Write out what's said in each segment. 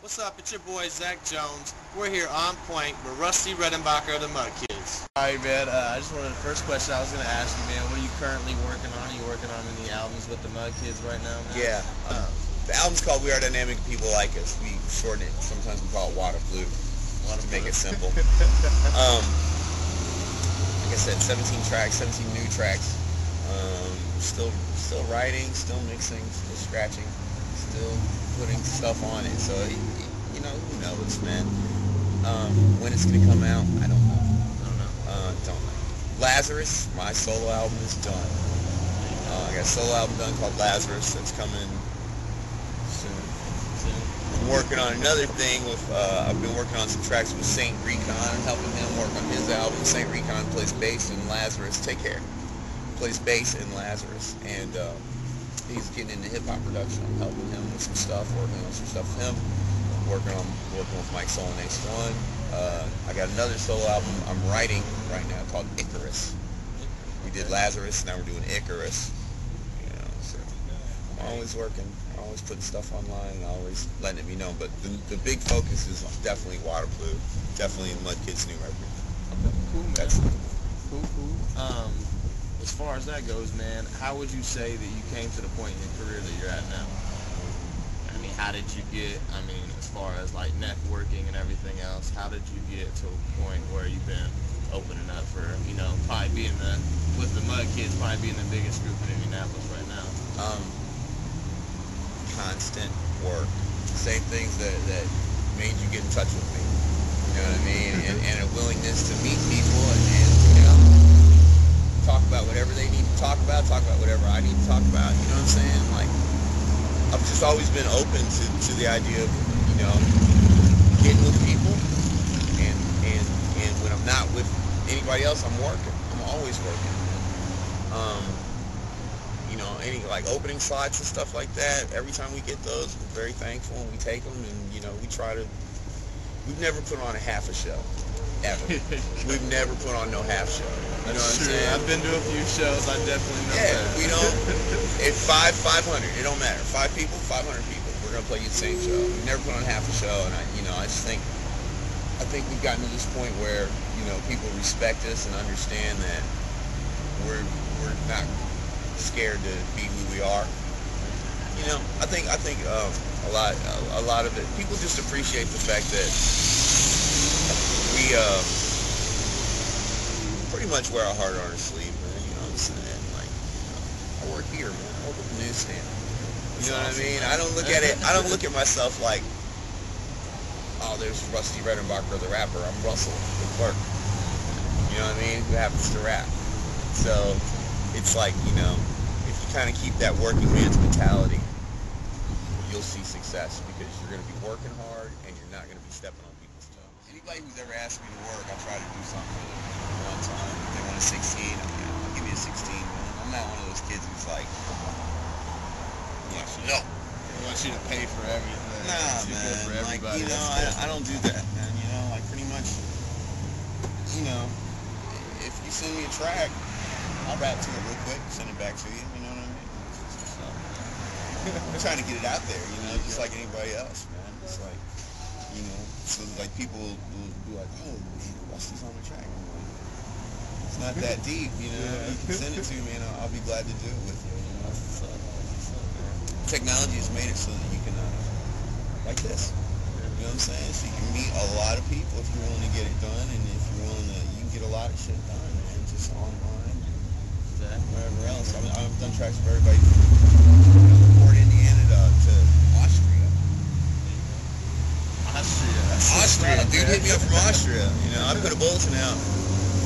What's up? It's your boy Zach Jones. We're here on point with Rusty Redenbacher of the Mud Kids. Alright, man. I just wanted the first question I was going to ask you, man. What are you currently working on? Are you working on any albums with the Mud Kids right now, man? Yeah. The album's called We Are Dynamic People Like Us. We shorten it. Sometimes we call it Water Blue. To make it simple. Like I said, 17 tracks, 17 new tracks. Still writing, still mixing, still scratching, still putting stuff on it. So, you know, who knows, man. When it's going to come out, I don't know. Don't know. Lazarus, my solo album is done. I got a solo album done called Lazarus that's coming soon. I'm working on another thing with, I've been working on some tracks with Saint Recon, helping him work on his album. Saint Recon plays bass in Lazarus. Take care. Plays bass in Lazarus, and he's getting into hip-hop production. I'm helping him with some stuff, working on some stuff with him, working with Mike Soul and Ace One. I got another solo album I'm writing right now called Icarus. We did Lazarus, now we're doing Icarus. You know, so I'm always working, I'm always putting stuff online, and always letting it be known. But the big focus is definitely Water Blue, definitely Mud Kids' new record. Okay, cool, man. That's cool. As far as that goes, man, how would you say that you came to the point in your career that you're at now? I mean, how did you get, as far as like networking and everything else, how did you get to a point where you've been opening up for, probably being with the Mud Kids, probably being the biggest group in Indianapolis right now? Constant work. Same things that made you get in touch with me. You know what I mean? And a willingness to meet people and talk about whatever they need to talk about whatever I need to talk about. You know what I'm saying? Like, I've just always been open to the idea of, getting with people, and when I'm not with anybody else, I'm working. I'm always working. Any like opening slots and stuff like that, every time we get those, we're very thankful and we take them, and we've never put on a half a show. Ever. We've never put on no half show. You know what I'm saying? I've been to a few shows. I definitely know that. We don't. If 500, it don't matter. 5 people, 500 people. We're gonna play you the same show. We've never put on half a show, and I just think we've gotten to this point where people respect us and understand that we're not scared to be who we are. I think a lot of it. People just appreciate the fact that we pretty much wear our heart on our sleeve, man. You know what I'm saying? Like, I work here, man. I work at the newsstand. You know what I mean? I don't look at it. I don't look at myself like, oh, there's Rusty Redenbacher, the rapper. I'm Russell, the clerk. You know what I mean? Who happens to rap. So it's like, if you kind of keep that working man's mentality, you'll see success, because you're going to be working hard and you're not going to be stepping on people's toes. Anybody who's ever asked me to work, I try to do something for them one time. If they want a 16, I'll give you a 16, man. I'm not one of those kids who's like, no. I want you to pay for everything. Nah, man. For everybody. I don't do that, man. Like pretty much, if you send me a track, I'll rap to it real quick, send it back to you. You know what I mean? I'm trying to get it out there, just like anybody else, man. It's like, so like people will be like, oh, Rusty's on the track. It's not that deep, You can send it to me, and I'll be glad to do it with you. Technology has made it so that you can, like this. You know what I'm saying? So you can meet a lot of people if you're willing to get it done, and if you're willing to, you can get a lot of shit done, man. Just online, wherever else. I've done tracks for everybody from Fort Indiana to Austria. Austria. Dude hit me up from Austria. I put a bulletin out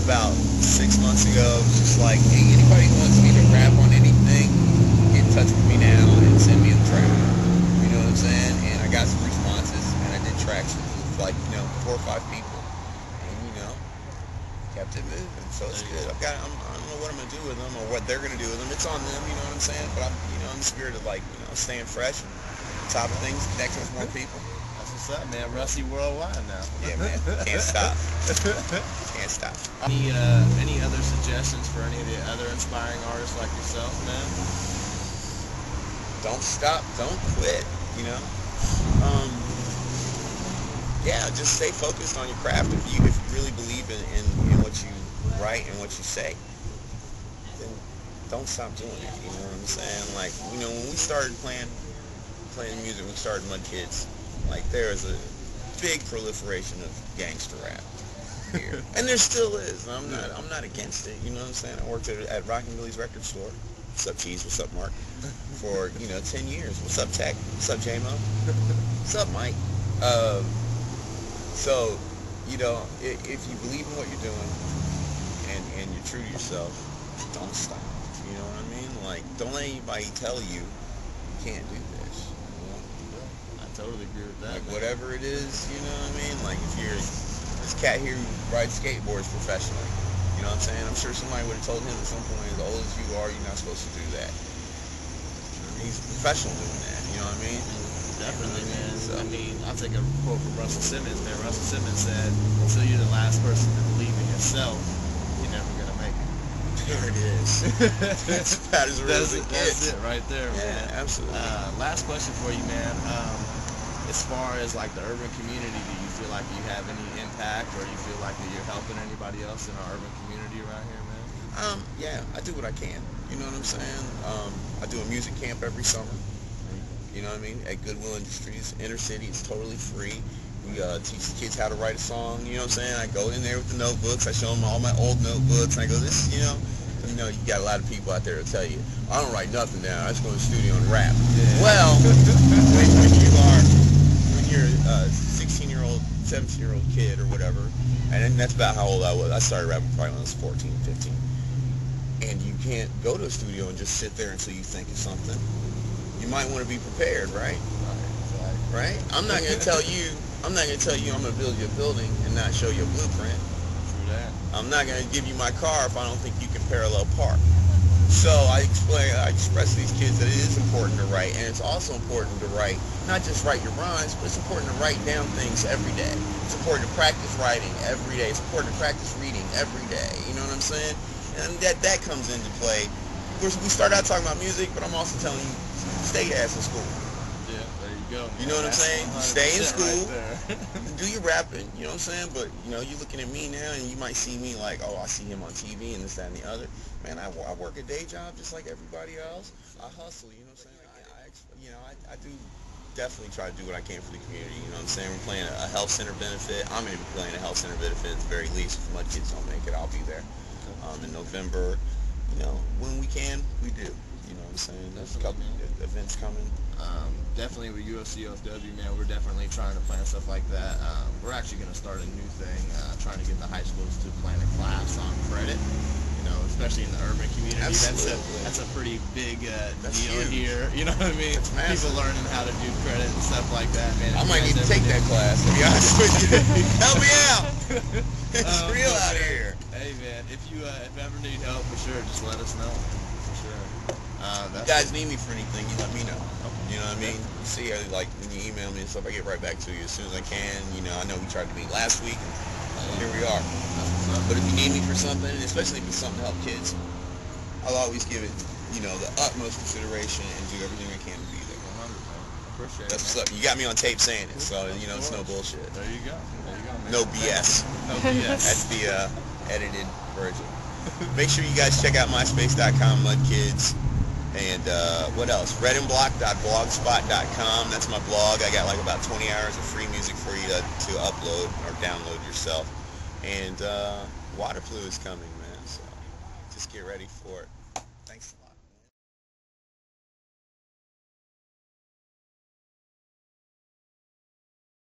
about 6 months ago. Just like, hey, anybody who wants me to rap on anything, get in touch with me now and send me the track. You know what I'm saying? And I got some responses, and I did tracks with like 4 or 5 people, and kept it moving. So it's good. I don't know what I'm gonna do with them or what they're gonna do with them. It's on them. You know what I'm saying? But I'm in the spirit of like staying fresh and on top of things, connecting with more people. That's what's up, man. Rusty worldwide now. Yeah, man. Can't stop. Can't stop. Any other suggestions for any of the other inspiring artists like yourself, man? Don't stop. Don't quit. yeah, just stay focused on your craft. If you really believe in what you write and what you say, then don't stop doing it. You know what I'm saying? Like, when we started playing music, we started Mud Kids. Like, there is a big proliferation of gangster rap here, and there still is. I'm not against it. You know what I'm saying? I worked at Rockin' Billy's record store. What's up, Cheese? What's up, Mark? For 10 years. What's up, Tech? What's up, J-Mo? What's up, Mike? So, if you believe in what you're doing and you're true to yourself, don't stop. You know what I mean? Like, don't let anybody tell you can't do this. I totally agree with that. Like, whatever it is, you know what I mean? Like, if you're this cat here who rides skateboards professionally, you know what I'm saying? I'm sure somebody would have told him at some point, as old as you are, you're not supposed to do that. He's a professional doing that, you know what I mean? Definitely, man. So, I mean, I'll take a quote from Russell Simmons, man. Russell Simmons said, until you're the last person to believe in yourself, you're never going to make it. There it is. That's about as real as it gets. That's it right there, man. Yeah, absolutely. Last question for you, man. As far as like the urban community, do you feel like you have any impact, or do you feel like that you're helping anybody else in our urban community around here, man? Yeah, I do what I can. You know what I'm saying? I do a music camp every summer. You know what I mean? At Goodwill Industries, inner city, it's totally free. We teach the kids how to write a song. You know what I'm saying? I go in there with the notebooks. I show them all my old notebooks. And I go, you you got a lot of people out there to tell you, I don't write nothing down. I just go to the studio and rap. Yeah. Well, when you're a 16-year-old, 17-year-old kid or whatever, and that's about how old I was. I started rapping probably when I was 14, 15. And you can't go to a studio and just sit there until you think of something. You might want to be prepared, right? Right? I'm not going to tell you I'm going to build you a building and not show you a blueprint. True that. I'm not going to give you my car if I don't think you can parallel park. So I express to these kids that it is important to write, and it's also important to write, not just write your rhymes, but it's important to write down things every day. It's important to practice writing every day. It's important to practice reading every day. You know what I'm saying? And that comes into play. Of course, we start out talking about music, but I'm also telling you, stay your ass in school. Yeah, there you go. You know what I'm saying? Stay in school, right do your rapping, you know what I'm saying? But, you're looking at me now, and you might see me like, oh, I see him on TV and this, that, and the other. Man, I work a day job just like everybody else. I hustle, you know what I'm saying? I do definitely try to do what I can for the community, you know what I'm saying? We're playing a health center benefit. I'm going to be playing a health center benefit at the very least. If Mud Kids don't make it, I'll be there. In November, when we can, we do. You know what I'm saying? There's a couple events coming. Definitely with UCOFW, man, we're definitely trying to plan stuff like that. We're actually going to start a new thing, trying to get the high schools to plan a class on credit, especially in the urban community. Absolutely. That's a pretty big deal huge. here, you know what I mean? People learning how to do credit and stuff like that, man. I might need to take that class, to be honest with you. Help me out! It's real out here. Hey, man, if you ever need help, for sure, just let us know. For sure. If you guys need me for anything, you let me know. You know what I mean? You see, like, when you email me and stuff, I get right back to you as soon as I can. I know we tried to meet last week, and here we are. But if you need me for something, especially if it's something to help kids, I'll always give it, the utmost consideration and do everything I can to be there. 100%. Appreciate That's it. what's up. You got me on tape saying it, so, it's no bullshit. There you go. Man. No BS. No BS. That's the edited version. Make sure you guys check out myspace.com, Mudkids. And what else? Redenblock.blogspot.com. That's my blog. I got like about 20 hours of free music for you to upload or download yourself. And water flu is coming, man. So just get ready for it.